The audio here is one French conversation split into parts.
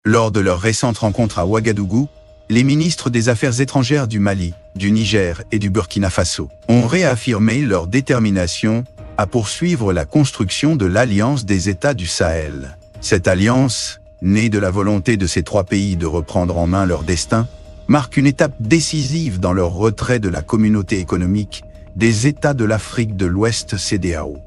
Lors de leur récente rencontre à Ouagadougou, les ministres des Affaires étrangères du Mali, du Niger et du Burkina Faso ont réaffirmé leur détermination à poursuivre la construction de l'Alliance des États du Sahel. Cette alliance, née de la volonté de ces trois pays de reprendre en main leur destin, marque une étape décisive dans leur retrait de la communauté économique des États de l'Afrique de l'Ouest CEDEAO.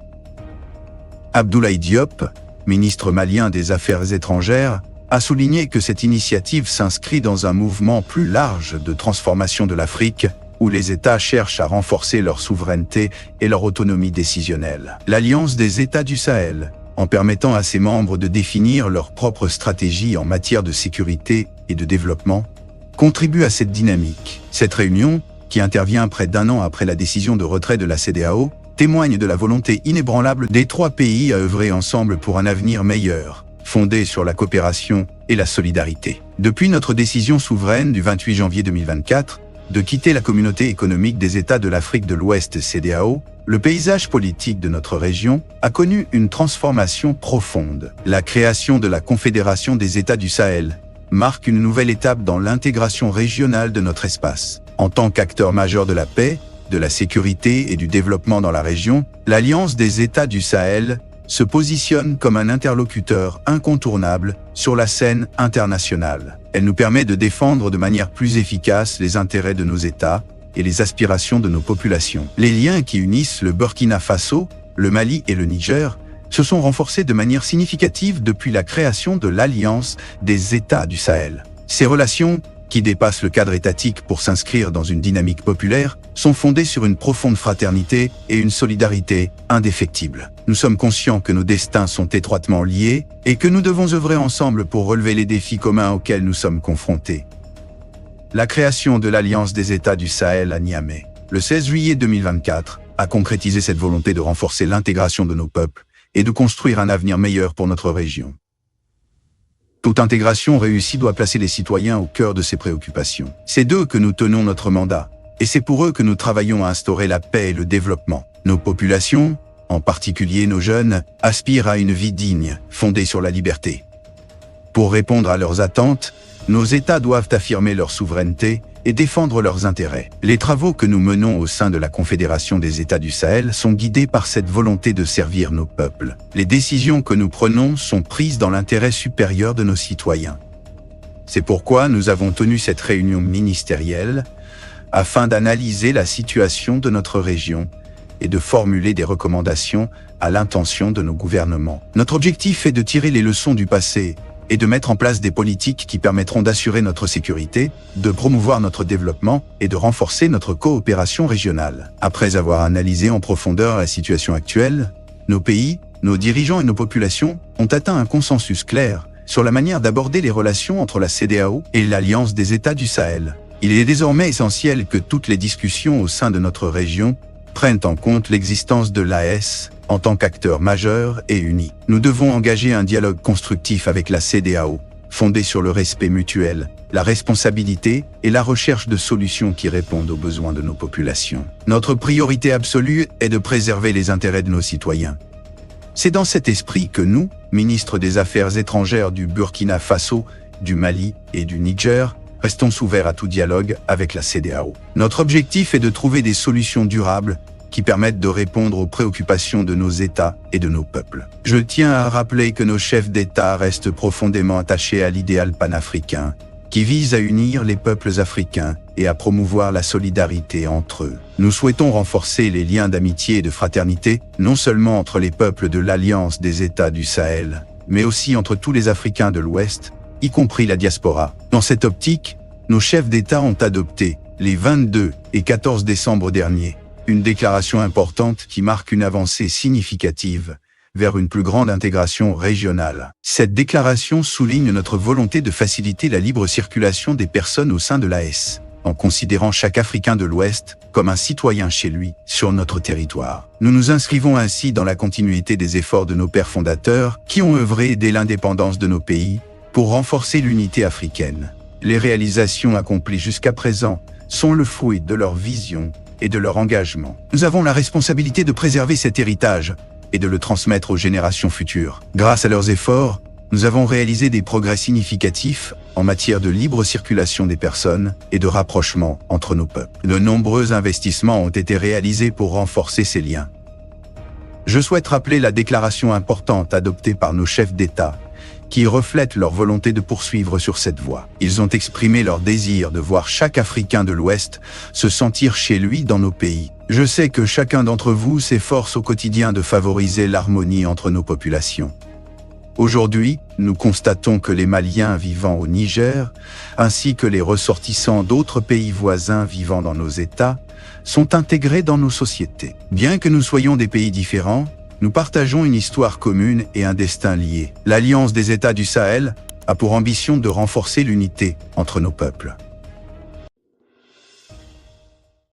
Abdoulaye Diop, ministre malien des Affaires étrangères, a souligné que cette initiative s'inscrit dans un mouvement plus large de transformation de l'Afrique, où les États cherchent à renforcer leur souveraineté et leur autonomie décisionnelle. L'Alliance des États du Sahel, en permettant à ses membres de définir leur propre stratégie en matière de sécurité et de développement, contribue à cette dynamique. Cette réunion, qui intervient près d'un an après la décision de retrait de la CEDEAO, témoigne de la volonté inébranlable des trois pays à œuvrer ensemble pour un avenir meilleur, fondé sur la coopération et la solidarité. Depuis notre décision souveraine du 28 janvier 2024 de quitter la communauté économique des États de l'Afrique de l'Ouest CEDEAO, le paysage politique de notre région a connu une transformation profonde. La création de la Confédération des États du Sahel marque une nouvelle étape dans l'intégration régionale de notre espace. En tant qu'acteur majeur de la paix, de la sécurité et du développement dans la région, l'Alliance des États du Sahel se positionne comme un interlocuteur incontournable sur la scène internationale. Elle nous permet de défendre de manière plus efficace les intérêts de nos États et les aspirations de nos populations. Les liens qui unissent le Burkina Faso, le Mali et le Niger se sont renforcés de manière significative depuis la création de l'Alliance des États du Sahel. Ces relations, qui dépassent le cadre étatique pour s'inscrire dans une dynamique populaire, sont fondées sur une profonde fraternité et une solidarité indéfectible. Nous sommes conscients que nos destins sont étroitement liés et que nous devons œuvrer ensemble pour relever les défis communs auxquels nous sommes confrontés. La création de l'Alliance des États du Sahel à Niamey, le 16 juillet 2024, a concrétisé cette volonté de renforcer l'intégration de nos peuples et de construire un avenir meilleur pour notre région. Toute intégration réussie doit placer les citoyens au cœur de ses préoccupations. C'est d'eux que nous tenons notre mandat, et c'est pour eux que nous travaillons à instaurer la paix et le développement. Nos populations, en particulier nos jeunes, aspirent à une vie digne, fondée sur la liberté. Pour répondre à leurs attentes, nos États doivent affirmer leur souveraineté et défendre leurs intérêts. Les travaux que nous menons au sein de la Confédération des États du Sahel sont guidés par cette volonté de servir nos peuples. Les décisions que nous prenons sont prises dans l'intérêt supérieur de nos citoyens. C'est pourquoi nous avons tenu cette réunion ministérielle afin d'analyser la situation de notre région et de formuler des recommandations à l'intention de nos gouvernements. Notre objectif est de tirer les leçons du passé et de mettre en place des politiques qui permettront d'assurer notre sécurité, de promouvoir notre développement et de renforcer notre coopération régionale. Après avoir analysé en profondeur la situation actuelle, nos pays, nos dirigeants et nos populations ont atteint un consensus clair sur la manière d'aborder les relations entre la CEDEAO et l'Alliance des États du Sahel. Il est désormais essentiel que toutes les discussions au sein de notre région prennent en compte l'existence de l'AES en tant qu'acteur majeur et uni. Nous devons engager un dialogue constructif avec la CEDEAO, fondé sur le respect mutuel, la responsabilité et la recherche de solutions qui répondent aux besoins de nos populations. Notre priorité absolue est de préserver les intérêts de nos citoyens. C'est dans cet esprit que nous, ministres des Affaires étrangères du Burkina Faso, du Mali et du Niger, restons ouverts à tout dialogue avec la CEDEAO. Notre objectif est de trouver des solutions durables qui permettent de répondre aux préoccupations de nos États et de nos peuples. Je tiens à rappeler que nos chefs d'État restent profondément attachés à l'idéal panafricain, qui vise à unir les peuples africains et à promouvoir la solidarité entre eux. Nous souhaitons renforcer les liens d'amitié et de fraternité, non seulement entre les peuples de l'Alliance des États du Sahel, mais aussi entre tous les Africains de l'Ouest, y compris la diaspora. Dans cette optique, nos chefs d'État ont adopté, les 22 et 14 décembre dernier, une déclaration importante qui marque une avancée significative vers une plus grande intégration régionale. Cette déclaration souligne notre volonté de faciliter la libre circulation des personnes au sein de l'AES, en considérant chaque Africain de l'Ouest comme un citoyen chez lui, sur notre territoire. Nous nous inscrivons ainsi dans la continuité des efforts de nos pères fondateurs qui ont œuvré dès l'indépendance de nos pays pour renforcer l'unité africaine. Les réalisations accomplies jusqu'à présent sont le fruit de leur vision et de leur engagement. Nous avons la responsabilité de préserver cet héritage et de le transmettre aux générations futures. Grâce à leurs efforts, Nous avons réalisé des progrès significatifs en matière de libre circulation des personnes et de rapprochement entre nos peuples. De nombreux investissements ont été réalisés pour renforcer ces liens. Je souhaite rappeler la déclaration importante adoptée par nos chefs d'État, qui reflète leur volonté de poursuivre sur cette voie. Ils ont exprimé leur désir de voir chaque Africain de l'Ouest se sentir chez lui dans nos pays. Je sais que chacun d'entre vous s'efforce au quotidien de favoriser l'harmonie entre nos populations. Aujourd'hui, nous constatons que les Maliens vivant au Niger, ainsi que les ressortissants d'autres pays voisins vivant dans nos États, sont intégrés dans nos sociétés. Bien que nous soyons des pays différents, nous partageons une histoire commune et un destin lié. L'Alliance des États du Sahel a pour ambition de renforcer l'unité entre nos peuples.